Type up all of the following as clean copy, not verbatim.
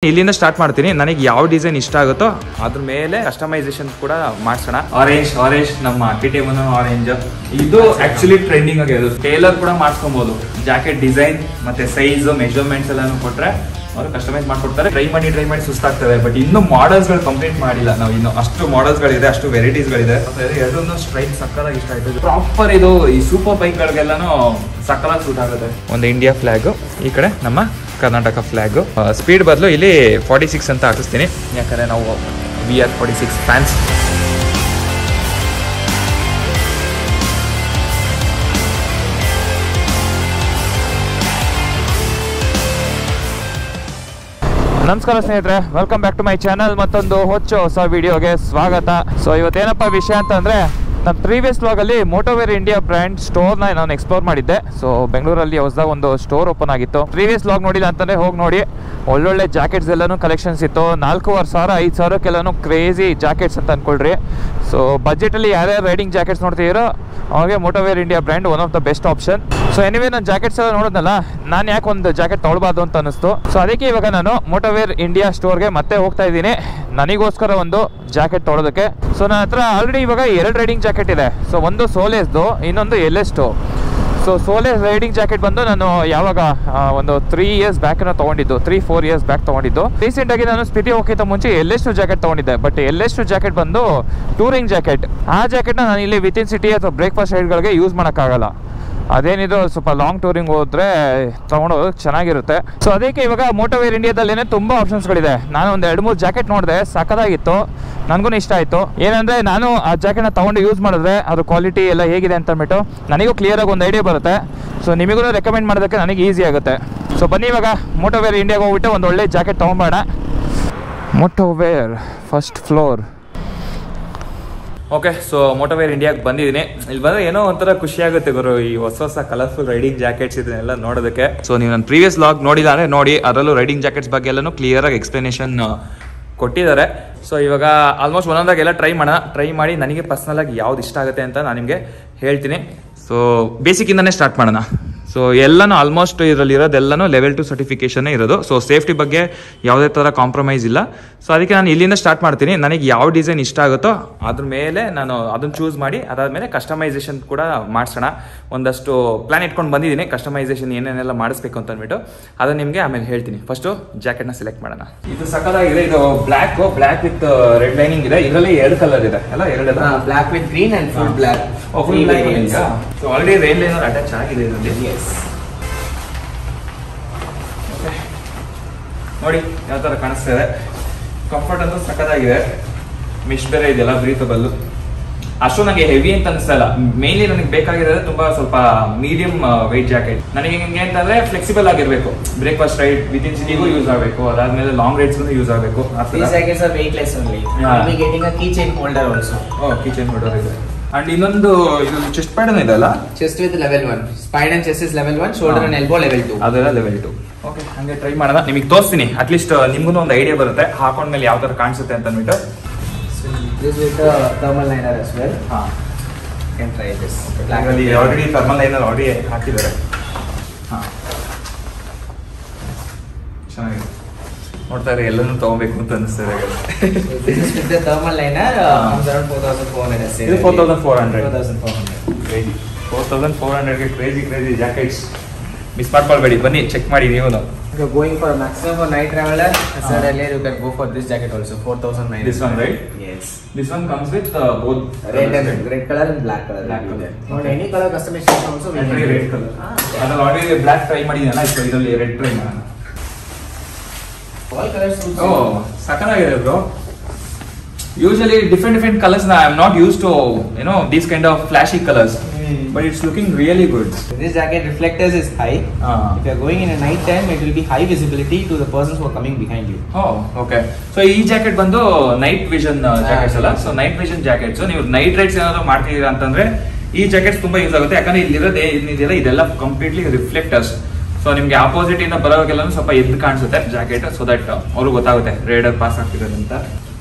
ಇಲ್ಲಿಂದ ಸ್ಟಾರ್ಟ್ ಮಾಡ್ತೀನಿ. ನನಗೆ ಯಾವ ಡಿಸೈನ್ ಇಷ್ಟ ಆಗುತ್ತೋ ಅದ್ರ ಮೇಲೆ ಕಸ್ಟಮೈಸೇಷನ್ ಕೂಡ ಮಾಡ್ಸೋಣ. ಆರೆಂಜ್ ನಮ್ಮ KTM ಆರೆಂಜ್ ಇದು ಆಕ್ಚುಲಿ ಟ್ರೆಂಡಿಂಗ್ ಆಗಿರೋದು. ಟೇಲರ್ ಕೂಡ ಮಾಡ್ಕೊಬಹುದು. ಜಾಕೆಟ್ ಡಿಸೈನ್ ಮತ್ತೆ ಸೈಜ್ ಮೆಜರ್ಮೆಂಟ್ಸ್ ಎಲ್ಲಾನು ಕೊಟ್ರೆ ಅವರು ಕಸ್ಟಮೈಸ್ ಮಾಡ್ಕೊಡ್ತಾರೆ. ಟ್ರೈ ಮಾಡಿ ಸುಸ್ತಾಗ್ತದೆ. ಬಟ್ ಇನ್ನು ಮಾಡೆಲ್ಸ್ ಗಳು ಕಂಪ್ಲೀಟ್ ಮಾಡಿಲ್ಲ ನಾವು. ಇನ್ನು ಅಷ್ಟು ಮಾಡೆಲ್ಸ್ ಗಳಿದೆ, ಅಷ್ಟು ವೆರೈಟೀಸ್ ಗಳಿದೆ. ಎರಡನ್ನೂ ಸ್ಟ್ರೈಕ್ ಸಕ್ಕತ್ತಾಗಿ ಇಷ್ಟ ಆಯ್ತು. ಪ್ರಾಪರ್ ಇದು ಈ ಸೂಪರ್ ಬೈಕ್ ಗಳಿಗೆಲ್ಲಾನು ಸಕ್ಕತ್ತಾಗಿ ಸೂಟ್ ಆಗುತ್ತೆ. ಒಂದು ಇಂಡಿಯಾ ಫ್ಲಾಗ್, ಈ ಕಡೆ ನಮ್ಮ ಕರ್ನಾಟಕ ಫ್ಲಾಗ್. ಸ್ಪೀಡ್ ಬದಲು ಇಲ್ಲಿ 46 ಅಂತ ಹಾಕಿಸ್ತೀನಿ, ಯಾಕಂದ್ರೆ ನಾವು VR 46 ಫ್ಯಾನ್ಸ್. ನಮಸ್ಕಾರ ಸ್ನೇಹಿತರೆ, welcome back to my channel. ಮತ್ತೊಂದು ಹೊಸ ವಿಡಿಯೋಗೆ ಸ್ವಾಗತ. ಸೊ ಇವತ್ತೇನಪ್ಪ ವಿಷಯ ಅಂತಂದ್ರೆ, ನಾನು ಪ್ರೀವಿಯಸ್ ವ್ಲಾಗಲ್ಲಿ ಮೋಟೋವೇರ್ ಇಂಡಿಯಾ ಬ್ರ್ಯಾಂಡ್ ಸ್ಟೋರ್ನ ನಾನು ಎಕ್ಸ್ಪ್ಲೋರ್ ಮಾಡಿದ್ದೆ. ಸೊ ಬೆಂಗಳೂರಲ್ಲಿ ಹೊಸದಾಗಿ ಒಂದು ಸ್ಟೋರ್ ಓಪನ್ ಆಗಿತ್ತು. ಪ್ರೀವಿಯಸ್ ವ್ಲಾಗ್ ನೋಡಿಲ್ಲ ಅಂತಂದರೆ ಹೋಗಿ ನೋಡಿ. ಒಳ್ಳೊಳ್ಳೆ ಜಾಕೆಟ್ಸ್ ಎಲ್ಲನೂ ಕಲೆಕ್ಷನ್ಸ್ ಇತ್ತು. 4,500 5,000ಕ್ಕೆಲ್ಲನೂ ಕ್ರೇಜಿ ಜಾಕೆಟ್ಸ್ ಅಂತ ಅಂದ್ಕೊಳ್ರಿ. ಸೊ ಬಜೆಟಲ್ಲಿ ಯಾರ್ಯಾರು ರೈಡಿಂಗ್ ಜಾಕೆಟ್ಸ್ ನೋಡ್ತಿದ್ದೀರೋ ಅವಾಗೆ Motowear India brand one of the best option. So anyway ನಾನು ಜಾಕೆಟ್ಸ್ ಎಲ್ಲ ನೋಡಿದ್ನಲ್ಲ, ನಾನು ಯಾಕೆ ಒಂದು ಜಾಕೆಟ್ ತೊಗೊಳ್ಬಾರ್ದು ಅಂತ ಅನ್ನಿಸ್ತು. ಸೊ ಅದಕ್ಕೆ ಇವಾಗ ನಾನು ಮೋಟೋವೇರ್ ಇಂಡಿಯಾ ಸ್ಟೋರ್ಗೆ ಮತ್ತೆ ಹೋಗ್ತಾ ಇದ್ದೀನಿ, ನನಗೋಸ್ಕರ ಒಂದು ಜಾಕೆಟ್ ತೊಗೊಳೋದಕ್ಕೆ. ಸೊ ನನ್ನ ಹತ್ರ ಆಲ್ರೆಡಿ ಇವಾಗ 2 ರೈಡಿಂಗ್ ಜಾಕೆಟ್ ಇದೆ. ಸೊ ಒಂದು ಸೋಲೇಸ್ದು, ಇನ್ನೊಂದು LS2. ಸೊ ಸೋಲೇಸ್ ರೈಡಿಂಗ್ ಜಾಕೆಟ್ ಬಂದು ನಾನು ಯಾವಾಗ ಒಂದು 3 ಇಯರ್ಸ್ ಬ್ಯಾಕ್ ತೊಗೊಂಡಿದ್ದು, 3-4 ಇಯರ್ಸ್ ಬ್ಯಾಕ್ ತೊಗೊಂಡಿದ್ದು. ರೀಸೆಂಟಾಗಿ ನಾನು ಸ್ಪಿತಿ ಹೋಗೋಕ್ಕಿಂತ ಮುಂಚೆ LS2 ಜಾಕೆಟ್ ತೊಗೊಂಡಿದ್ದೆ. ಬಟ್ LS2 ಜಾಕೆಟ್ ಬಂದು ಟೂರಿಂಗ್ ಜಾಕೆಟ್. ಆ ಜಾಕೆಟ್ನ ನಾನು ಇಲ್ಲಿ ವಿತಿನ್ ಸಿಟಿ ಅಥವಾ ಬ್ರೇಕ್ಫಾಸ್ಟ್ ರೈಡ್ಗಳಿಗೆ ಯೂಸ್ ಮಾಡೋಕ್ಕಾಗಲ್ಲ. ಅದೇನಿದ್ರು ಸ್ವಲ್ಪ ಲಾಂಗ್ ಟೂರಿಂಗ್ ಹೋದ್ರೆ ತೊಗೊಂಡೋಗೋದು ಚೆನ್ನಾಗಿರುತ್ತೆ. ಸೊ ಅದಕ್ಕೆ ಇವಾಗ ಮೋಟೋವೇರ್ ಇಂಡಿಯಾದಲ್ಲೇ ತುಂಬ ಆಪ್ಷನ್ಸ್ಗಳಿದೆ. ನಾನು ಒಂದು 2-3 ಜಾಕೆಟ್ ನೋಡಿದೆ, ಸಕ್ಕತ್ತಾಗಿತ್ತು, ನನಗೂ ಇಷ್ಟ ಆಯಿತು. ಏನಂದರೆ ನಾನು ಆ ಜಾಕೆಟ್ನ ತೊಗೊಂಡು ಯೂಸ್ ಮಾಡಿದ್ರೆ ಅದು ಕ್ವಾಲಿಟಿ ಎಲ್ಲ ಹೇಗಿದೆ ಅಂತ ಅಂದ್ಬಿಟ್ಟು ನನಗೂ ಕ್ಲಿಯರಾಗಿ ಒಂದು ಐಡಿಯಾ ಬರುತ್ತೆ. ಸೊ ನಿಮಗೂ ರೆಕಮೆಂಡ್ ಮಾಡೋದಕ್ಕೆ ನನಗೆ ಈಸಿ ಆಗುತ್ತೆ. ಸೊ ಬನ್ನಿ ಇವಾಗ ಮೋಟೋವೇರ್ ಇಂಡಿಯಾಗೆ ಹೋಗ್ಬಿಟ್ಟು ಒಂದು ಒಳ್ಳೆ ಜಾಕೆಟ್ ತೊಗೊಂಬೇಡ. Motowear first floor. Okay, so Motowear ಇಂಡಿಯಾಗೆ ಬಂದಿದ್ದೀನಿ. ಇಲ್ಲಿ ಬಂದರೆ ಏನೋ ಒಂಥರ ಖುಷಿ ಆಗುತ್ತೆ ಗುರು, ಈ ಹೊಸ ಕಲರ್ಫುಲ್ ರೈಡಿಂಗ್ ಜಾಕೆಟ್ಸ್ ಇದನ್ನೆಲ್ಲ ನೋಡೋದಕ್ಕೆ. ಸೊ ನೀವು ನನ್ನ ಪ್ರೀವಿಯಸ್ ವ್ಲಾಗ್ ನೋಡಿಲ್ಲ ಅಂದರೆ ನೋಡಿ, ಅದರಲ್ಲೂ ರೈಡಿಂಗ್ ಜಾಕೆಟ್ಸ್ ಬಗ್ಗೆ ಎಲ್ಲನೂ ಕ್ಲಿಯರಾಗಿ ಎಕ್ಸ್ಪ್ಲನೇಷನ್ ಕೊಟ್ಟಿದ್ದಾರೆ. ಸೊ ಇವಾಗ ಆಲ್ಮೋಸ್ಟ್ ಒಂದೊಂದಾಗೆಲ್ಲ ಟ್ರೈ ಮಾಡಿ ನನಗೆ ಪರ್ಸ್ನಲಾಗಿ ಯಾವ್ದು ಇಷ್ಟ ಆಗುತ್ತೆ ಅಂತ ನಾನು ನಿಮಗೆ ಹೇಳ್ತೀನಿ. ಸೊ ಬೇಸಿಕ್ಕಿಂದನೇ ಸ್ಟಾರ್ಟ್ ಮಾಡೋಣ. ಸೊ ಎಲ್ಲನೂ ಆಲ್ಮೋಸ್ಟ್ ಇದರಲ್ಲಿ ಇರೋದೆಲ್ಲನೂ ಲೆವೆಲ್ 2 ಸರ್ಟಿಫಿಕೇಷನ್ನೇ ಇರೋದು. ಸೊ ಸೇಫ್ಟಿ ಬಗ್ಗೆ ಯಾವುದೇ ಥರ ಕಾಂಪ್ರಮೈಸ್ ಇಲ್ಲ. ಸೊ ಅದಕ್ಕೆ ನಾನು ಇಲ್ಲಿಂದ ಸ್ಟಾರ್ಟ್ ಮಾಡ್ತೀನಿ. ನನಗೆ ಯಾವ ಡಿಸೈನ್ ಇಷ್ಟ ಆಗುತ್ತೋ ಅದ್ರ ಮೇಲೆ ನಾನು ಅದನ್ನು ಚೂಸ್ ಮಾಡಿ ಅದಾದಮೇಲೆ ಕಸ್ಟಮೈಸೇಷನ್ ಕೂಡ ಮಾಡಿಸೋಣ. ಒಂದಷ್ಟು ಪ್ಲಾನ್ ಇಟ್ಕೊಂಡು ಬಂದಿದ್ದೀನಿ, ಕಸ್ಟಮೈಸೇಷನ್ ಏನೇನೆಲ್ಲ ಮಾಡಿಸ್ಬೇಕು ಅಂತ ಅಂದ್ಬಿಟ್ಟು ಅದನ್ನು ನಿಮಗೆ ಆಮೇಲೆ ಹೇಳ್ತೀನಿ. ಫಸ್ಟು ಜಾಕೆಟ್ನ ಸೆಲೆಕ್ಟ್ ಮಾಡೋಣ. ಇದು ಸಕ್ಕತ್ತಾಗಿದೆ. ಇದು ಬ್ಲ್ಯಾಕ್ ವಿತ್ ರೆಡ್ ಲೈನಿಂಗ್ ಇದೆ. ಇದರಲ್ಲಿ 2 ಕಲರ್ ಇದೆ ಅಲ್ಲ, 2 black with green and full black. Full black. So already rain liner attach ಆಗಿದೆ ಇದರಲ್ಲಿ. ನೋಡಿ ಯಾವ ಥರ ಕಾಣಿಸ್ತಾ ಇದೆ. ಕಂಫರ್ಟ್ ಅಂತೂ ಸಕ್ಕತ್ತಾಗಿದೆ. ಮಿಶ್ ಬೇರೆ ಇದೆಯಲ್ಲ, ಬ್ರೀತಬಲ್. ಅಷ್ಟು ನನಗೆ ಹೆವಿ ಅಂತ ಅನಿಸ್ತಾ ಇಲ್ಲ. ಮೇನ್ಲಿ ನನಗೆ ಬೇಕಾಗಿರೋದು ತುಂಬಾ ಸ್ವಲ್ಪ ಮೀಡಿಯಂ ವೆಯ್ಟ್ ಜಾಕೆಟ್. ನನಗೆ ಹೆಂಗೆ ಅಂತಂದ್ರೆ ಫ್ಲೆಕ್ಸಿಬಲ್ ಆಗಿರ್ಬೇಕು. ಬ್ರೇಕ್ಫಾಸ್ಟ್ ರೈಡ್ ವಿತಿನ್ ಸಿಟಿಗೂ ಯೂಸ್ ಆಗಬೇಕು, ಅದಾದ್ಮೇಲೆ ಲಾಂಗ್ ರೈಡ್ಸ್ಗೂ ಯೂಸ್ ಆಗಬೇಕು. These jackets are weightless only. I'll be getting a keychain holder also. Keychain holder ಇದೆ. ಅಂಡ್ ಇನ್ನೊಂದು ಇದು ಚೆಸ್ಟ್ ಪ್ಯಾಡ್ ಇದೆ ಅಲ್ಲ, Chest with level 1. Spine and chest is level 1, shoulder and elbow level 2. ಅದೆಲ್ಲ level 2. Okay, ಹಂಗೆ try ಮಾಡೋಣ. ನಿಮಗೆ ತೋರಿಸ್ತೀನಿ, ಅಟ್ಲೀಸ್ಟ್ ನಿಮ್ಗೂ ಒಂದು ಐಡಿಯಾ ಬರುತ್ತೆ ಹಾಕೊಂಡ್ಮೇಲೆ ಯಾವ ಥರ ಕಾಣಿಸುತ್ತೆ ಅಂತ ಅಂದ್ಬಿಟ್ಟು. This with the thermal liner as well. You can try this. Already thermal liner ಹಾಕಿದ್ದಾರೆ. ಚೆನ್ನಾಗಿದೆ. ನೋಡ್ತಾ ಇದ್ರೆ ಎಲ್ಲನೂ ತಗೋಬೇಕು ಅಂತ ಅನಿಸ್ತಾ ಇದೆ. This is with the thermal liner. Comes around 4,400. ಇದು 4,400. 4,400ಗೆ ಕ್ರೇಜಿ ಜಾಕೆಟ್ಸ್ ಮಿಸ್ ಮಾಡ್ಕೊಳ್ಬೇಡಿ. ಬನ್ನಿ ಚೆಕ್ ಮಾಡಿ ನೀವು. If you're going for a maximum for night traveler, as said earlier, you can go for this jacket also. 4,900. This one, right? Yes. This one comes with both red color and black color. Not any color customization also. We can red color. ಅದ್ರಲ್ಲಿ already block try ಮಾಡಿದ್ದೀನಲ್ಲ, so ಇದರಲ್ಲಿ red try ಮಾಡೋಣ. All colors suits. ಸಕ್ಕತ್ತಾಗಿದೆ bro. Usually different colors. Now I'm not used to these kind of flashy colors, but it's looking really good. This jacket reflectors is high. If you're going in a night time, it will be high visibility to the persons who are coming behind you. Okay. So ಈ jacket ಬಂದು night vision jackets ಅಲ್ಲ. So night vision jackets ನೀವು night rides ಏನಾದ್ರು ಮಾಡ್ತಿದ್ದೀರಾ ಅಂತಂದ್ರೆ ಈ jackets ತುಂಬಾ use ಆಗುತ್ತೆ. ಯಾಕಂದ್ರೆ ಇಲ್ಲಿರೋದು ಏನಿದೆಯಲ್ಲ ಇದೆಲ್ಲ ಕಂಪ್ಲೀಟ್ಲಿ ರಿಫ್ಲೆಕ್ಟರ್ಸ್. ಸೊ ನಿಮ್ಗೆ ಆಪೋಸಿಟ್ ಇಂದ ಬರೋವಾಗೆಲ್ಲ ಸ್ವಲ್ಪ ಎದ್ದು ಕಾಣಿಸುತ್ತೆ ಜಾಕೆಟ್. ಸೊ ದಟ್ ಅವ್ರಿಗೆ ಗೊತ್ತಾಗುತ್ತೆ ರೈಡರ್ ಪಾಸ್ ಆಗ್ತಿರೋದು ಅಂತ.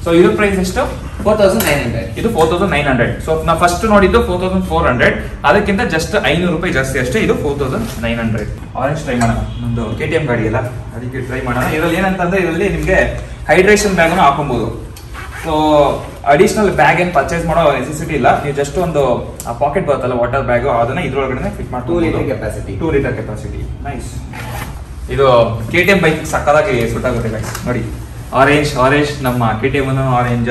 ಸೊ ಇದ್ರ ಪ್ರೈಸ್ ಎಷ್ಟು? 4,900. ಇದು 4,900. ಸೊ ನಾವು ಫಸ್ಟ್ ನೋಡಿದ್ದು 4,400, ಅದಕ್ಕಿಂತ ಜಸ್ಟ್ 500 ರೂಪಾಯಿ ಜಾಸ್ತಿ ಅಷ್ಟೇ. ಇದು 4,900. ಆರೆಂಜ್ ಟ್ರೈ ಮಾಡೋಣ, ನಮ್ದು KTM ಗಾಡಿ ಅಲ್ಲ, ಅದಕ್ಕೆ ಟ್ರೈ ಮಾಡೋಣ. ಇದರಲ್ಲಿ ಏನಂತಂದ್ರೆ ಇದರಲ್ಲಿ ನಿಮ್ಗೆ ಹೈಡ್ರೇಷನ್ ಬ್ಯಾಗ್ ಅನ್ನು ಹಾಕೊಬಹುದು. ಸೊ ಅಡಿಷನಲ್ ಬ್ಯಾಗ್ ಏನ್ ಪರ್ಚೇಸ್ ಮಾಡೋ ನೆಸೆಸಿಟಿ ಇಲ್ಲ. ನೀವು ಜಸ್ಟ್ ಒಂದು ಪಾಕೆಟ್ ಬರುತ್ತಲ್ಲ ವಾಟರ್ ಬ್ಯಾಗ್, ಅದನ್ನ ಇದ್ರೊಳಗಡೆ ಫಿಟ್ ಮಾಡಿ 2 litre capacity. 2 litre capacity. Nice. ಇದು KTM ಬೈಕ್ ಸಕ್ಕದಾಗಿ ಸೂಟ್ ಆಗುತ್ತೆ ಗೈಸ್. ನೋಡಿ ಆರೆಂಜ್ ನಮ್ಮ KTM ಆರೆಂಜ್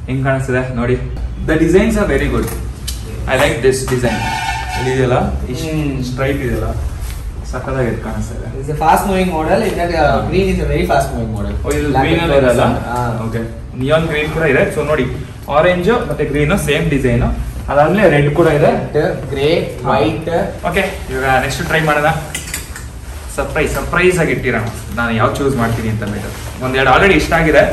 ಹೆಂಗ್ ಕಾಣಿಸ್ತಿದೆ ನೋಡಿ. The designs are very good. I like this design. ಇದೆಯಲ್ಲ ಸ್ಟ್ರೈಪ್ ಇದೆಯಲ್ಲ ಸಕ್ಕದಾಗಿ ಕಾಣಿಸ್ತಿದೆ. It's a fast moving model. In that green is a very fast moving model. ಇದು ಗ್ರೀನ್ ಅಲ್ಲಿ ಇದೆಲ್ಲ. ಓಕೆ, ನಿಯಾನ್ ಗ್ರೀನ್ ಕೂಡ ಇದೆ. ಸೊ ನೋಡಿ ಆರೆಂಜ್ ಮತ್ತೆ ಗ್ರೀನ್ ಸೇಮ್ ಡಿಸೈನ್. ಅದಾದ್ಮೇಲೆ ರೆಡ್ ಕೂಡ ಇದೆ, ಗ್ರೇ, ವೈಟ್. ಓಕೆ, ಇವಾಗ ನೆಕ್ಸ್ಟ್ ಟ್ರೈ ಮಾಡೋಣ. ಸರ್ಪ್ರೈಸ್ ಆಗಿ ಇಟ್ಟಿರೋಣ ನಾನು ಯಾವ ಚೂಸ್ ಮಾಡ್ತೀನಿ ಅಂತ. ಒಂದೆರಡು ಆಲ್ರೆಡಿ ಇಷ್ಟ ಆಗಿದೆ.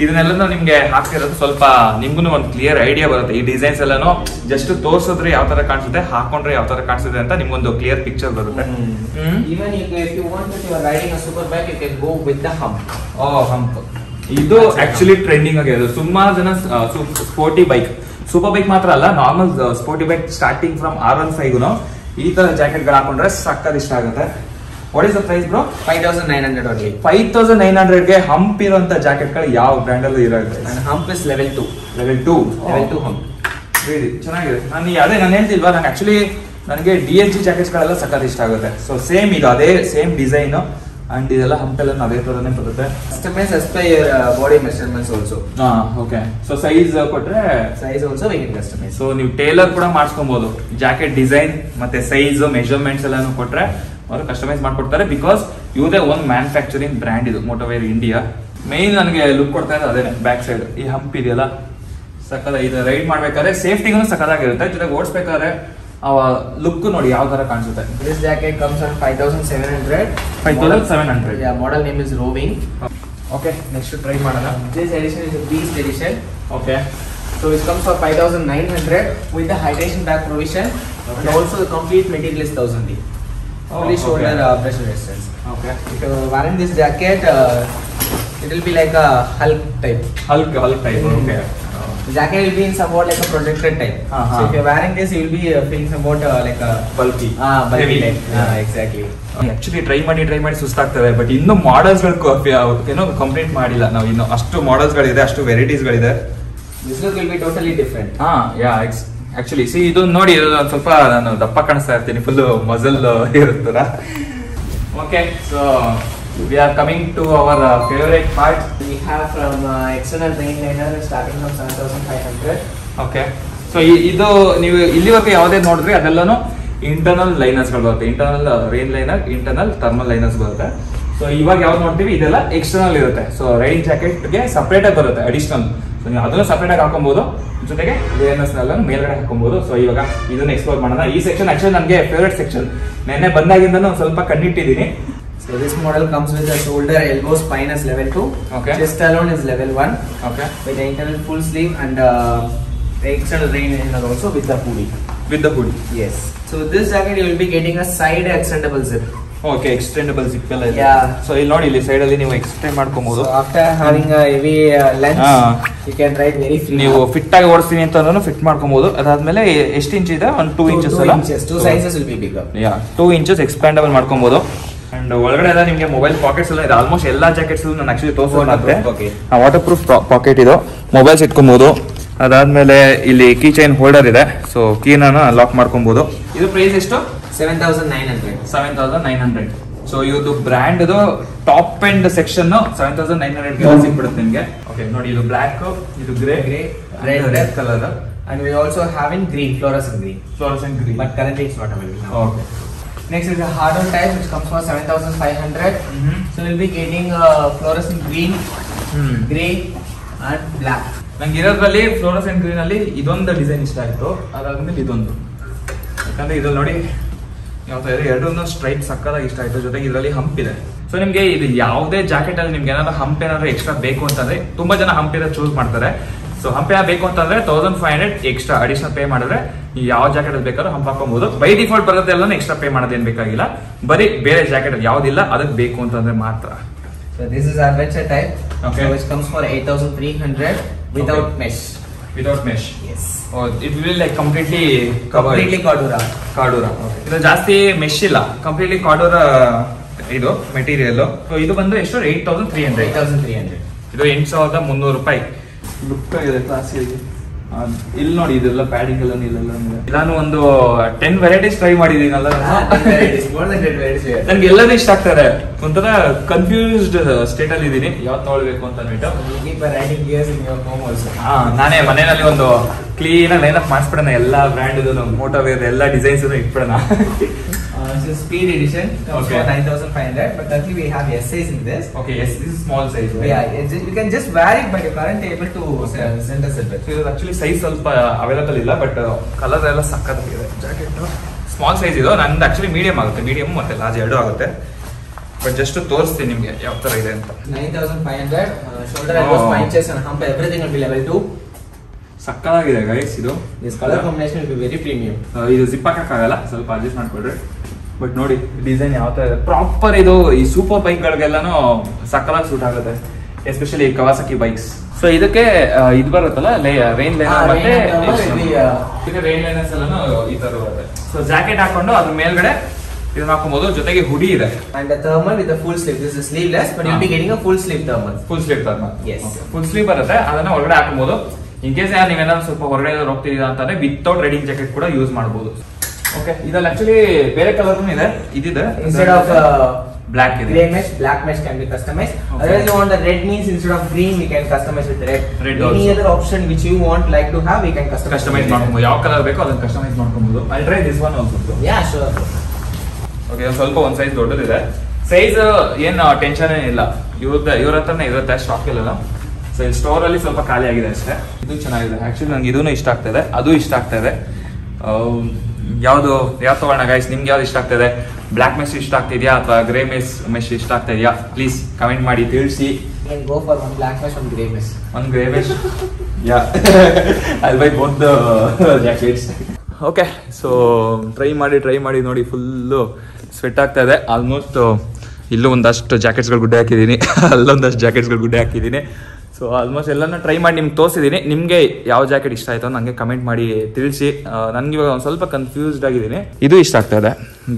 ಇದನ್ನೆಲ್ಲ ನಿಮ್ಗೆ ಹಾಕ್ತಿರೋದು ಸ್ವಲ್ಪ ನಿಮ್ಗೂ ಒಂದು ಕ್ಲಿಯರ್ ಐಡಿಯಾ ಬರುತ್ತೆ. ಈ ಡಿಸೈನ್ಸ್ ಎಲ್ಲಾನು ಜಸ್ಟ್ ತೋರ್ಸಿದ್ರೆ ಯಾವ ತರ ಕಾಣಿಸುತ್ತೆ, ಹಾಕೊಂಡ್ರೆ ಯಾವ ತರ ಕಾಣಿಸುತ್ತೆ ಅಂತ ನಿಮ್ಗೊಂದು ಕ್ಲಿಯರ್ ಪಿಕ್ಚರ್ ಬರುತ್ತೆ. Even if you want that you are riding a super bike, you can go with the hump. Hump ಇದು ಆಕ್ಚುಲಿ ಟ್ರೆಂಡಿಂಗ್ ಆಗಿದೆ. ಸುಮಾರು ಜನ ಸ್ಪೋರ್ಟಿ ಬೈಕ್, ಸೂಪರ್ ಬೈಕ್ ಮಾತ್ರ ಅಲ್ಲ, normal sporty bike starting from R15 ಈ ತರ jacket ಗಳು ಹಾಕೊಂಡ್ರೆ ಸಕ್ಕತ್ ಇಷ್ಟ ಆಗುತ್ತೆ. What is the price bro? 5,900 only. 5,900 ಗೆ ಹಂಪ್ ಇರುವಂತ ಜಾಕೆಟ್ ಗಳು ಯಾವ ಬ್ರ್ಯಾಂಡ್ ಅಲ್ಲೂ ಇರುತ್ತೆ. And hump is level 2. Level 2 hump. ಚೆನ್ನಾಗಿದೆ. ನಾನು ಹೇಳ್ತಿಲ್ವಾ, ನಾನು ಆಕ್ಚುಲಿ ನನಗೆ DHG ಜಾಕೆಟ್ಸ್ ಗಳೆಲ್ಲ ಸಕ್ಕತ್ ಇಷ್ಟ ಆಗುತ್ತೆ. ಸೊ ಸೇಮ್ ಇದು ಅದೇ ಸೇಮ್ ಡಿಸೈನ್ ಅಂಡ್ ಇದೆಲ್ಲ ಹಂಪ್ ಎಲ್ಲ ಅದೇ ತರನೇ ಬರುತ್ತೆ. Customize as per your body measurements also. Okay. So size ಕೊಟ್ರೆ Size also we can customize. So ನೀವು ಟೇಲರ್ ಕೂಡ ಮಾಡಿಸ್ಕೊಬಹುದು. ಜಾಕೆಟ್ ಡಿಸೈನ್ ಮತ್ತೆ ಸೈಜ್ ಮೆಜರ್ಮೆಂಟ್ಸ್ ಎಲ್ಲಾನು ಕೊಟ್ರೆ ಅವರು ಕಸ್ಟಮೈಸ್ ಮಾಡ್ಕೊಡ್ತಾರೆ. ಬಿಕಾಸ್ ಇವ್ರದೇ ಒಂದು ಮ್ಯಾನುಫ್ಯಾಕ್ಚರಿಂಗ್ ಬ್ರ್ಯಾಂಡ್ ಇದು ಮೋಟೋವೇರ್ ಇಂಡಿಯಾ. ಮೇನ್ ನನಗೆ ಲುಕ್ ಕೊಡ್ತಾ ಇದೆ ಅದೇನೆ, ಬ್ಯಾಕ್ ಸೈಡ್ ಈ ಹಂಪ್ ಇದೆಯಲ್ಲ ಸಕ್ಕದ. ಇದು ರೈಡ್ ಮಾಡ್ಬೇಕಾದ್ರೆ ಸೇಫ್ಟಿಗೂ ಸಕ್ಕದಾಗಿರುತ್ತೆ, ಜೊತೆಗೆ ಓಡಿಸ್ಬೇಕಾದ್ರೆ ಲುಕ್ ನೋಡಿ ಯಾವ ತರ ಕಾಣಿಸುತ್ತೆ. This jacket comes on 5,700. 5,700. Yeah, model name is Roving. Okay, next try ಮಾಡೋಣ. This edition is a Beast edition. Okay. So it comes for 5,900 with the hydration bag provision. And also the complete material is 1,000D. Fully shoulder pressure resistance. Okay. If you are wearing this jacket, it will be like a Hulk type. Hulk type. Okay. The jacket will be in somewhat like a projected type. So if you are wearing this, you will be feeling somewhat like a bulky. Bulky type. Exactly. Actually try ಮಾಡಿ ಸುಸ್ತಾಗ್ತವೆ. But ಇನ್ನು models ಗಳು complete ಮಾಡಿಲ್ಲ ನಾವು. ಇನ್ನು ಅಷ್ಟು models ಗಳಿದೆ, ಅಷ್ಟು varieties ಗಳಿದೆ. This look will be totally different. Actually ಇದು ನೋಡಿ, ಸ್ವಲ್ಪ ನಾನು ದಪ್ಪ ಕಾಣಿಸ್ತಾ ಇರ್ತೀನಿ, ಫುಲ್ ಮಜಲ್ ಇರುತ್ತಲ್ಲ. Okay, so we are coming to our favourite part. We have from external rain liner starting from 7,500. Okay. So ಇದು ನೀವು ಇಲ್ಲಿವರೆಗೆ ಯಾವುದೇ ನೋಡಿದ್ರಿ ಅದೆಲ್ಲಾನು ಇಂಟರ್ನಲ್ ಲೈನರ್ಸ್ ಗಳು ಬರುತ್ತೆ. Internal rain liner, internal thermal liners ಬರುತ್ತೆ. ಸೊ ಇವಾಗ ಯಾವ್ದು ನೋಡ್ತೀವಿ ಇದೆಲ್ಲ ಎಕ್ಸ್ಟರ್ನಲ್ ಇರುತ್ತೆ. ಸೊ ರೈನ್ ಜಾಕೆಟ್ಗೆ ಸಪ್ರೇಟ್ ಆಗಿ ಬರುತ್ತೆ ಅಡಿಷನಲ್. ಸೊ ನೀವು ಅದನ್ನು ಸಪ್ರೇಟ್ ಆಗಿ ಹಾಕೊಬಹುದು, ಜೊತೆಗೆ ಲೇಯರ್ಸ್ ಮೇಲ್ಗಡೆ ಹಾಕೊಬಹುದು. ಸೊ ಇವಾಗ ಇದನ್ನ ಎಕ್ಸ್ಪ್ಲೋರ್ ಮಾಡೋಣ. ಈ ಸೆಕ್ಷನ್ ಆಕ್ಚುಲಿ ನನಗೆ ಫೇವರೇಟ್ ಸೆಕ್ಷನ್. ನೆನ್ನೆ ಬಂದಾಗಿಂದನೂ ಸ್ವಲ್ಪ ಕಣ್ಣಿಟ್ಟಿದ್ದೀನಿ. So this model comes with a shoulder, elbow, spine as level 2. Okay. Chest alone is level 1. Okay. With the internal full sleeve and the external rain liner also with the hoodie. With the hoodie. Yes. So this jacket you will be getting a side extendable zip. Okay, extendable zip ಎಲ್ಲ ಇದೆ. Yeah. So ಇಲ್ಲಿ ನೋಡಿ, ಇಲ್ಲಿ side ಅಲ್ಲಿ ನೀವು extend ಮಾಡ್ಕೊಬಹುದು. So after having a heavy lens, you can ride very free. ನೀವು fit ಆಗಿ ಓಡಿಸ್ತೀನಿ ಅಂತ ಫಿಟ್ ಮಾಡ್ಕೊಬಹುದು. ಅದಾದ್ಮೇಲೆ ಎಷ್ಟು ಇಂಚ್ ಇದೆ? ಒಂದು 2 ಇಂಚಸ್ ಅಲ್ಲ? 2 inches. Two sizes will be bigger. 2 inches expandable ಮಾಡ್ಕೊಬಹುದು. ಅಂಡ್ ಒಳಗಡೆ ಎಲ್ಲ ನಿಮಗೆ ಮೊಬೈಲ್ ಪಾಕೆಟ್ಸ್ ಎಲ್ಲ ಇದೆ. ಆಲ್ಮೋಸ್ಟ್ ಎಲ್ಲಾ ಜಾಕೆಟ್ಸ್ ನಾನು ಆಕ್ಚುಲಿ ತೋರಿಸೋದು ವಾಟರ್ ಪ್ರೂಫ್ ಪಾಕೆಟ್ ಇದು. ಮೊಬೈಲ್ಸ್ ಇಟ್ಕೊಬಹುದು. ಅದಾದ್ಮೇಲೆ ಇಲ್ಲಿ ಕೀ ಚೈನ್ ಹೋಲ್ಡರ್ ಇದೆ. ಸೊ ಕೀನ ಲಾಕ್ ಮಾಡ್ಕೊಬಹುದು. ಇದು ಪ್ರೈಸ್ ಎಷ್ಟು? 7,900. 7,900. ಸೊ ಇದು ಬ್ರ್ಯಾಂಡ್ ಟಾಪ್ ಎಂಡ್ ಸೆಕ್ಷನ್ 7,900 ಸಿಗ್ಬಿಡುತ್ತೆ ನಿಮಗೆ. ಓಕೆ, ನೋಡಿ ಇದು ಬ್ಲಾಕ್, ಇದು grey, red colour. And we also have in green, fluorescent green. But currently it's not available now. Okay. Next is the hard-on type, which comes for 7,500. So we'll be getting fluorescent green, grey, and black. ನಂಗೆ ಇರೋದ್ರಲ್ಲಿ fluorescent green ಅಲ್ಲಿ ಇದೊಂದು design ಇಷ್ಟ ಆಯ್ತು. ಅದಾದ್ಮೇಲೆ ಇದೊಂದು, ಯಾಕಂದ್ರೆ ಇದು ನೋಡಿ ಯಾವ ತರ ಇದೆ, ಎರಡೂ ಸ್ಟ್ರೈಪ್ ಸಕ್ಕದಾಗಿ ಇಷ್ಟ ಆಯ್ತು. ಜೊತೆಗೆ ಇದರಲ್ಲಿ ಹಂಪ್ ಇದೆ. ಸೊ ನಿಮ್ಗೆ ಇದು ಯಾವುದೇ ಜಾಕೆಟ್ ಅಲ್ಲಿ ನಿಮ್ಗೆ ಏನಾದ್ರು ಹಂಪ್ ಏನಾದ್ರು ಎಕ್ಸ್ಟ್ರಾ ಬೇಕು ಅಂತಂದ್ರೆ ತುಂಬಾ ಜನ ಹಂಪ್ ಇರೋ ಚೂಸ್ ಮಾಡ್ತಾರೆ. ಸೊ ಹಂಪ್ ಬೇಕು ಅಂತಂದ್ರೆ 1,500 ಎಕ್ಸ್ಟ್ರಾ ಅಡಿಷನಲ್ ಪೇ ಮಾಡಿದ್ರೆ ಯಾವ ಜಾಕೆಟ್ ಅಲ್ಲಿ ಬೇಕಾದ್ರೂ ಹಂಪ್ ಹಾಕೊಬಹುದು. ಬೈ ಡಿಫಾಲ್ಟ್ ಬರುತ್ತೆ ಎಲ್ಲ ಎಕ್ಸ್ಟ್ರಾ ಪೇ ಮಾಡೋದೇನ್ ಬೇಕಾಗಿಲ್ಲ. ಬರೀ ಬೇರೆ ಜಾಕೆಟ್ ಅಲ್ಲಿ ಯಾವ್ದಿಲ್ಲ ಅದಕ್ಕೆ ಬೇಕು ಅಂತಂದ್ರೆ ಮಾತ್ರ. So this is adventure type. Okay. So which comes for 8,300 without mesh. Without mesh. Yes. It will like completely Completely Cordura. ಕಾಡೂರಾ. ಇದು ಜಾಸ್ತಿ ಮೆಶ್ ಇಲ್ಲ, ಕಂಪ್ಲೀಟ್ಲಿ ಕಾಡೂರಾ ಇದು ಮೆಟೀರಿಯಲ್. ಇದು ಬಂದು ಎಷ್ಟು 8,300. 8,300. ಇದು 8,300 ರೂಪಾಯಿ. ಲುಕ್ ಆಗಿದೆ ಕ್ಲಾಸಿಗೆ. ಇಲ್ಲಿ ನೋಡಿ ಇದೆಲ್ಲ ಪ್ಯಾಡಿಂಗ್ ಎಲ್ಲ ಇಲ್ಲೆಲ್ಲ ನಾನು ಒಂದು 10 ವೆರೈಟೀಸ್ ಟ್ರೈ ಮಾಡಿದೀನಲ್ಲ. ನನ್ಗೆ ಎಲ್ಲರೂ ಇಷ್ಟ ಆಗ್ತಾರೆ. ಒಂಥರ ಕನ್ಫ್ಯೂಸ್ಡ್ ಸ್ಟೇಟ್ ಅಲ್ಲಿ ಇದೀನಿ ಯಾವ್ದು ತಗೊಳ್ಬೇಕು ಅಂತ ಅಂದ್ಬಿಟ್ಟು. ನಾನೇ ಮನೆಯಲ್ಲಿ ಒಂದು ಕ್ಲೀನ್ ಆಗಿ ಲೈನ್ ಅಪ್ ಮಾಡಿಸ್ಬಿಡೋಣ, ಎಲ್ಲಾ ಬ್ರ್ಯಾಂಡ್ ಮೋಟೋವೇರ್ ಎಲ್ಲ designs ಇಟ್ಬಿಡೋಣ. Speed edition comes for 9,500, but currently we have S size in this. Okay, yes, this is small size. Right? Yeah, you can just wear it, but you aren't able to send us it. So ಇದು actually size ಸ್ವಲ್ಪ available ಇಲ್ಲ, but colour ಎಲ್ಲ ಸಕ್ಕತ್ತಾಗಿದೆ. Jacket small size ಇದು, ನಂದು actually medium ಆಗುತ್ತೆ, medium ಮತ್ತೆ large ಎರಡು ಆಗುತ್ತೆ. ಬಟ್ ಜಸ್ಟ್ ತೋರಿಸ್ತೀನಿ ನಿಮಗೆ ಯಾವ ತರ ಇದೆ ಅಂತ. 9,500 shoulder and spine, chest and hump, everything will be level 2. ಸಕ್ಕತ್ತಾಗಿದೆ ಗೈಸ್ ಇದು. This color combination will be very premium. ಇದು ಜಿಪ್ ಹಾಕಕ್ಕಾಗಲ್ಲ, ಸ್ವಲ್ಪ ಅಡ್ಜಸ್ಟ್ ಮಾಡ್ಕೊಡ್ರಿ. ಬಟ್ ನೋಡಿ ಡಿಸೈನ್ ಯಾವ ತರ ಪ್ರಾಪರ್, ಇದು ಈ ಸೂಪರ್ ಬೈಕ್ ಗಳಿಗೆಲ್ಲಾನು ಸಕ್ಕತ್ತಾಗಿ ಸೂಟ್ ಆಗುತ್ತೆ, ಎಸ್ಪೆಷಲಿ ಕವಾಸಕಿ ಬೈಕ್ಸ್. ಸೊ ಇದಕ್ಕೆ ಇದು ಬರುತ್ತಲ್ಲ ರೈನ್ ಲೈನರ್, ಮತ್ತೆ ರೈನ್ ಲೈನರ್ಸ್ ಎಲ್ಲಾನು ಈ ತರ ಬರುತ್ತೆ. ಸೊ ಜಾಕೆಟ್ ಹಾಕೊಂಡು ಅದ್ರ ಮೇಲ್ಗಡೆ ಇದನ್ನ ಹಾಕೋಬಹುದು, ಜೊತೆಗೆ ಹುಡಿ ಇದೆ. And the thermal with the full sleeve. This is sleeveless, but you'll be getting a full sleeve thermal. Full sleeve thermal. Yes. ಫುಲ್ ಸ್ಲೀವ್ ಬರುತ್ತೆ, ಅದನ್ನ ಒಳಗಡೆ ಹಾಕಬಹುದು. ಇನ್ ಕೇಸ್ ನೀವೇನಾದ್ರು ಸ್ವಲ್ಪ ಹೊರಗಡೆ ಹೋಗ್ತಿದ್ದೀರಾ ಅಂತಂದ್ರೆ ವಿತೌಟ್ ರೈಡಿಂಗ್ ಜಾಕೆಟ್ ಕೂಡ ಯೂಸ್ ಮಾಡಬಹುದು. ಓಕೆ, ಇದ್ರಲ್ಲಿ ಆಕ್ಚುಲಿ ಬೇರೆ ಕಲರ್ ಇದೆ. ಇದಿದೆ Instead of black ಇದೆ. Gray mesh, black mesh can be customized. Okay. Otherwise you want the red means instead of green, we can customize with red. Red Any also. other option which you want like to have, we can customize. Customise ಮಾಡ್ಕೊಬಹುದು, ಯಾವ colour ಬೇಕೋ ಅದನ್ನ customise ಮಾಡ್ಕೊಬಹುದು. I try this one also. Yeah, sure. Okay, ಸ್ವಲ್ಪ ಒಂದ್ size ದೊಡ್ಡದಿದೆ. Size ಏನ್ tension ಏನಿಲ್ಲ, ಇವ್ರ ಹತ್ರನೇ ಇರುತ್ತೆ ಸ್ಟಾಕ್ ಇಲ್ಲ. ಸೊ ಇಲ್ಲಿ ಸ್ಟೋರ್ ಅಲ್ಲಿ ಸ್ವಲ್ಪ ಖಾಲಿ ಆಗಿದೆ ಅಷ್ಟೇ. ಇದು ಚೆನ್ನಾಗಿದೆ ಆಕ್ಚುಲಿ, ನಂಗೆ ಇದೂ ಇಷ್ಟ ಆಗ್ತಾ ಇದೆ, ಅದು ಇಷ್ಟ ಆಗ್ತಾ ಇದೆ. ಯಾವ್ದು ತಗೊಳ್ಳೋಣ ಗೈಸ್? ನಿಮ್ಗೆ ಯಾವ್ದು ಇಷ್ಟ ಆಗ್ತದೆ? ಬ್ಲಾಕ್ ಮೆಶ್ ಇಷ್ಟ ಆಗ್ತಿದ್ಯಾ ಅಥವಾ ಗ್ರೇ ಮೆಶ್ ಇಷ್ಟ ಆಗ್ತಾ ಇದೆಯಾ? ಪ್ಲೀಸ್ ಕಮೆಂಟ್ ಮಾಡಿ ತಿಳಿಸಿ. You can go for one black mesh, one grey mesh. One grey mesh. Yeah. I'll buy both the jackets. Okay, so try ಮಾಡಿ ನೋಡಿ, ಫುಲ್ಲು ಸ್ವೆಟ್ ಆಗ್ತಾ ಇದೆ. ಆಲ್ಮೋಸ್ಟ್ ಇಲ್ಲೂ ಒಂದಷ್ಟು ಜಾಕೆಟ್ಸ್ಗಳು ಗುಡ್ಡೆ ಹಾಕಿದ್ದೀನಿ, ಅಲ್ಲೊಂದಷ್ಟು ಜಾಕೆಟ್ಸ್ಗಳು ಗುಡ್ಡೆ ಹಾಕಿದ್ದೀನಿ. ಸೊ ಆಲ್ಮೋಸ್ಟ್ ಎಲ್ಲನೂ ಟ್ರೈ ಮಾಡಿ ನಿಮ್ಗೆ ತೋರಿಸಿದ್ದೀನಿ. ನಿಮಗೆ ಯಾವ ಜಾಕೆಟ್ ಇಷ್ಟ ಆಯಿತು ನನಗೆ ಕಮೆಂಟ್ ಮಾಡಿ ತಿಳಿಸಿ. ನನಗೆ ಇವಾಗ ಒಂದು ಸ್ವಲ್ಪ ಕನ್ಫ್ಯೂಸ್ಡ್ ಆಗಿದ್ದೀನಿ. ಇದು ಇಷ್ಟ ಆಗ್ತಾ ಇದೆ,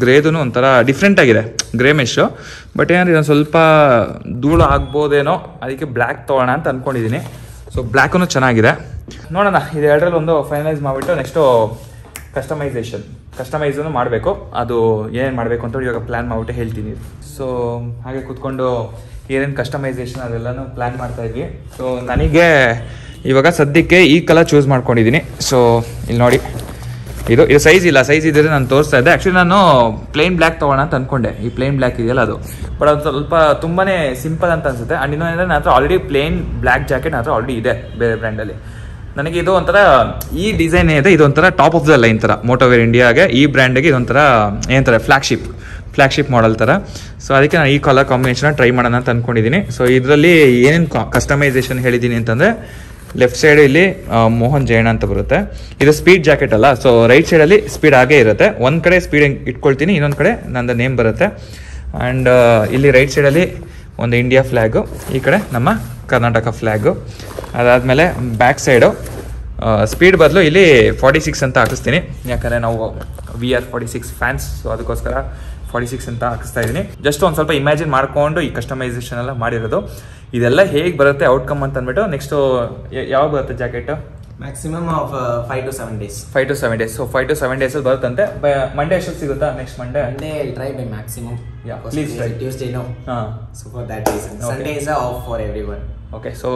ಗ್ರೇದು ಒಂಥರ ಡಿಫ್ರೆಂಟ್ ಆಗಿದೆ, ಗ್ರೇ ಮೆಶ್ಶು. ಬಟ್ ಏನಾದ್ರು ಇದೊಂದು ಸ್ವಲ್ಪ ಧೂಳು ಆಗ್ಬೋದೇನೋ, ಅದಕ್ಕೆ ಬ್ಲ್ಯಾಕ್ ತೊಗೊಳ್ಳೋಣ ಅಂತ ಅಂದ್ಕೊಂಡಿದ್ದೀನಿ. ಸೊ ಬ್ಲ್ಯಾಕೂ ಚೆನ್ನಾಗಿದೆ. ನೋಡೋಣ, ಇದು ಎರಡರಲ್ಲಿ ಒಂದು ಫೈನಲೈಸ್ ಮಾಡಿಬಿಟ್ಟು ನೆಕ್ಸ್ಟು ಕಸ್ಟಮೈಸನ್ನು ಮಾಡಬೇಕು. ಅದು ಏನೇನು ಮಾಡಬೇಕು ಅಂತ ಇವಾಗ ಪ್ಲ್ಯಾನ್ ಮಾಡಿಬಿಟ್ಟು ಹೇಳ್ತೀನಿ. ಸೊ ಹಾಗೆ ಕೂತ್ಕೊಂಡು ಏನೇನು ಕಸ್ಟಮೈಸೇಷನ್ ಅದೆಲ್ಲನೂ ಪ್ಲ್ಯಾನ್ ಮಾಡ್ತಾ ಇದ್ವಿ. ಸೊ ನನಗೆ ಇವಾಗ ಸದ್ಯಕ್ಕೆ ಈ ಕಲರ್ ಚೂಸ್ ಮಾಡ್ಕೊಂಡಿದ್ದೀನಿ. ಸೊ ಇಲ್ಲಿ ನೋಡಿ, ಇದು ಸೈಜ್ ಇಲ್ಲ, ಸೈಜ್ ಇದ್ದರೆ ನಾನು ತೋರಿಸ್ತಾ ಇದ್ದೆ. ಆ್ಯಕ್ಚುಲಿ ನಾನು ಪ್ಲೇನ್ ಬ್ಲ್ಯಾಕ್ ತೊಗೊಳ್ಳೋಣ ಅಂತ ಅಂದ್ಕೊಂಡೆ, ಈ ಪ್ಲೇನ್ ಬ್ಲ್ಯಾಕ್ ಇದೆಯಲ್ಲ ಅದು. ಬಟ್ ಅದು ಸ್ವಲ್ಪ ತುಂಬಾ ಸಿಂಪಲ್ ಅಂತ ಅನಿಸುತ್ತೆ. ಆ್ಯಂಡ್ ಇನ್ನೊಂದು ನನ್ನ ಹತ್ರ ಆಲ್ರೆಡಿ ಪ್ಲೇನ್ ಬ್ಲ್ಯಾಕ್ ಜಾಕೆಟ್ ನನ್ನ ಹತ್ರ ಆಲ್ರೆಡಿ ಇದೆ ಬೇರೆ ಬ್ರ್ಯಾಂಡಲ್ಲಿ. ನನಗೆ ಇದು ಒಂಥರ ಈ ಡಿಸೈನ್ ಏನಿದೆ, ಇದು ಒಂಥರ ಟಾಪ್ ಆಫ್ ದ ಲೈನ್ ಥರ ಮೋಟೋವೇರ್ ಇಂಡಿಯಾಗೆ, ಈ ಬ್ರ್ಯಾಂಡಿಗೆ ಇದೊಂಥರ ಏನಂತಾರೆ ಫ್ಲಾಗ್ಶಿಪ್ ಮಾಡೆಲ್ ಥರ. ಸೊ ಅದಕ್ಕೆ ನಾನು ಈ ಕಲರ್ ಕಾಂಬಿನೇಷನ್ ಟ್ರೈ ಮಾಡೋಣ ಅಂತ ಅಂದ್ಕೊಂಡಿದ್ದೀನಿ. ಸೊ ಇದರಲ್ಲಿ ಏನೇನು ಕಸ್ಟಮೈಸೇಷನ್ ಹೇಳಿದ್ದೀನಿ ಅಂತಂದರೆ, ಲೆಫ್ಟ್ ಸೈಡ್ ಇಲ್ಲಿ ಮೋಹನ್ ಜೈನ ಅಂತ ಬರುತ್ತೆ. ಇದು ಸ್ಪೀಡ್ ಜಾಕೆಟ್ ಅಲ್ಲ, ಸೊ ರೈಟ್ ಸೈಡಲ್ಲಿ ಸ್ಪೀಡ್ ಆಗೇ ಇರುತ್ತೆ. ಒಂದು ಕಡೆ ಸ್ಪೀಡ್ ಇಟ್ಕೊಳ್ತೀನಿ, ಇನ್ನೊಂದು ಕಡೆ ನಂದು ನೇಮ್ ಬರುತ್ತೆ. ಆ್ಯಂಡ್ ಇಲ್ಲಿ ರೈಟ್ ಸೈಡಲ್ಲಿ ಒಂದು ಇಂಡಿಯಾ ಫ್ಲ್ಯಾಗು, ಈ ಕಡೆ ನಮ್ಮ ಕರ್ನಾಟಕ ಫ್ಲ್ಯಾಗು. ಅದಾದಮೇಲೆ ಬ್ಯಾಕ್ ಸೈಡು ಸ್ಪೀಡ್ ಬದಲು ಇಲ್ಲಿ 46 ಅಂತ ಹಾಕಿಸ್ತೀನಿ, ಯಾಕಂದರೆ ನಾವು VR 46 ಫ್ಯಾನ್ಸ್. ಸೊ ಅದಕ್ಕೋಸ್ಕರ 46 ಅಂತ ಹಾಕಿಸ್ತಾ ಇದ್ದೀನಿ. ಜಸ್ಟ್ ಒಂದು ಸ್ವಲ್ಪ ಇಮ್ಯಾಜಿನ್ ಮಾಡಿಕೊಂಡು ಈ ಕಸ್ಟಮೈಸೇಷನ್ ಎಲ್ಲ ಮಾಡಿರೋದು. ಇದೆಲ್ಲ ಹೇಗೆ ಬರುತ್ತೆ ಔಟ್ಕಮ್ ಅಂತ ಅಂದ್ಬಿಟ್ಟು ನೆಕ್ಸ್ಟು ಯಾವಾಗ ಬರುತ್ತೆ jacket? Maximum of 5 to 7 days. 5 to 7 days. So 5 to 7 days ಬರುತ್ತಂತೆ. ಮಂಡೇ ಎಷ್ಟೊತ್ತು ಸಿಗುತ್ತಾ? Next Monday I'll try by maximum. Yeah, please try. Tuesday no. So for that reason, Okay. Sundays are off for everyone. Okay, so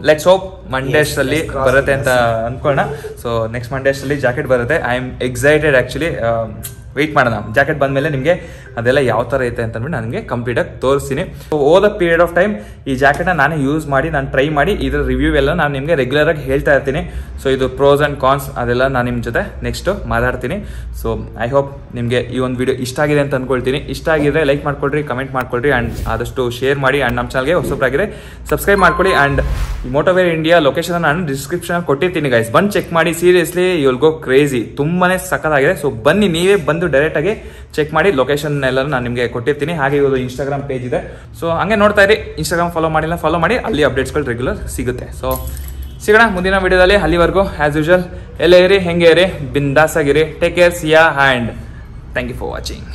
let's hope ಮಂಡೇಸಲ್ಲಿ ಬರುತ್ತೆ ಅಂತ ಅಂದ್ಕೊಳ್ಳೋಣ. So next ಮಂಡೇಸಲ್ಲಿ jacket ಬರುತ್ತೆ. I am excited actually. Wait ಮಾಡೋಣ, jacket ಬಂದಮೇಲೆ ನಿಮಗೆ ಅದೆಲ್ಲ ಯಾವ ಥರ ಐತೆ ಅಂತ ಅಂದ್ಬಿಟ್ಟು ನನಗೆ ಕಂಪ್ಲೀಟಾಗಿ ತೋರಿಸ್ತೀನಿ. ಸೊ ಓದ ಪೀರಿಯಡ್ ಆಫ್ ಟೈಮ್ ಈ ಜಾಕೆಟ್ನ ನಾನೇ ಯೂಸ್ ಮಾಡಿ, ನಾನು ಟ್ರೈ ಮಾಡಿ ಇದರ ರಿವ್ಯೂ ಎಲ್ಲ ನಾನು ನಿಮಗೆ ರೆಗ್ಯುಲರಾಗಿ ಹೇಳ್ತಾ ಇರ್ತೀನಿ. ಸೊ ಇದು ಪ್ರೋಸ್ ಆ್ಯಂಡ್ ಕಾನ್ಸ್ ಅದೆಲ್ಲ ನಾನು ನಿಮ್ಮ ಜೊತೆ ನೆಕ್ಸ್ಟು ಮಾತಾಡ್ತೀನಿ. ಸೊ ಐ ಹೋಪ್ ನಿಮಗೆ ಈ ಒಂದು ವಿಡಿಯೋ ಇಷ್ಟ ಆಗಿದೆ ಅಂತ ಅಂದ್ಕೊಳ್ತೀನಿ. ಇಷ್ಟ ಆಗಿದ್ರೆ ಲೈಕ್ ಮಾಡ್ಕೊಳ್ರಿ, ಕಮೆಂಟ್ ಮಾಡ್ಕೊಳ್ರಿ, ಆ್ಯಂಡ್ ಆದಷ್ಟು ಶೇರ್ ಮಾಡಿ. ಆ್ಯಂಡ್ ನಮ್ಮ ಚಾನಲ್ಗೆ ಹೊಸಬ್ರಾಗಿದ್ರೆ ಸಬ್ಸ್ಕ್ರೈಬ್ ಮಾಡ್ಕೊಳ್ಳಿ. ಆ್ಯಂಡ್ ಈ ಮೋಟೋವೇರ್ ಇಂಡಿಯಾ ಲೊಕೇಶನ್ ನಾನು ಡಿಸ್ಕ್ರಿಪ್ಷನ್ ಕೊಟ್ಟಿರ್ತೀನಿ ಗೈಸ್, ಬಂದು ಚೆಕ್ ಮಾಡಿ. Seriously you will go crazy, ತುಂಬಾ ಸಕ್ಕತ್ತಾಗಿದೆ. ಸೊ ಬನ್ನಿ, ನೀವೇ ಬಂದು ಬಂದು ಡೈರೆಕ್ಟಾಗಿ ಚೆಕ್ ಮಾಡಿ ಲೊಕೇಶನ್ ಎಲ್ಲರೂ ನಾನು ನಿಮಗೆ ಕೊಟ್ಟಿರ್ತೀನಿ. ಹಾಗೆ ಇವರು ಇನ್ಸ್ಟಾಗ್ರಾಮ್ ಪೇಜ್ ಇದೆ, ಸೊ ಹಂಗೆ ನೋಡ್ತಾ ಇರಿ. ಇನ್ಸ್ಟಾಗ್ರಾಮ್ ಫಾಲೋ ಮಾಡಿ, ಅಲ್ಲಿ ಅಪ್ಡೇಟ್ಸ್ಗಳು ರೆಗ್ಯುಲರ್ ಸಿಗುತ್ತೆ. ಸೊ ಸಿಗೋಣ ಮುಂದಿನ ವಿಡಿಯೋದಲ್ಲಿ. ಅಲ್ಲಿವರೆಗೂ ಆ್ಯಸ್ ಯೂಶುವಲ್ ಎಲ್ಲೇ ಇರಿ, ಹೆಂಗೆ ಇರಿ, ಬಿಂದಾಸ್ ಆಗಿರಿ. Take care, see ya and thank you for watching.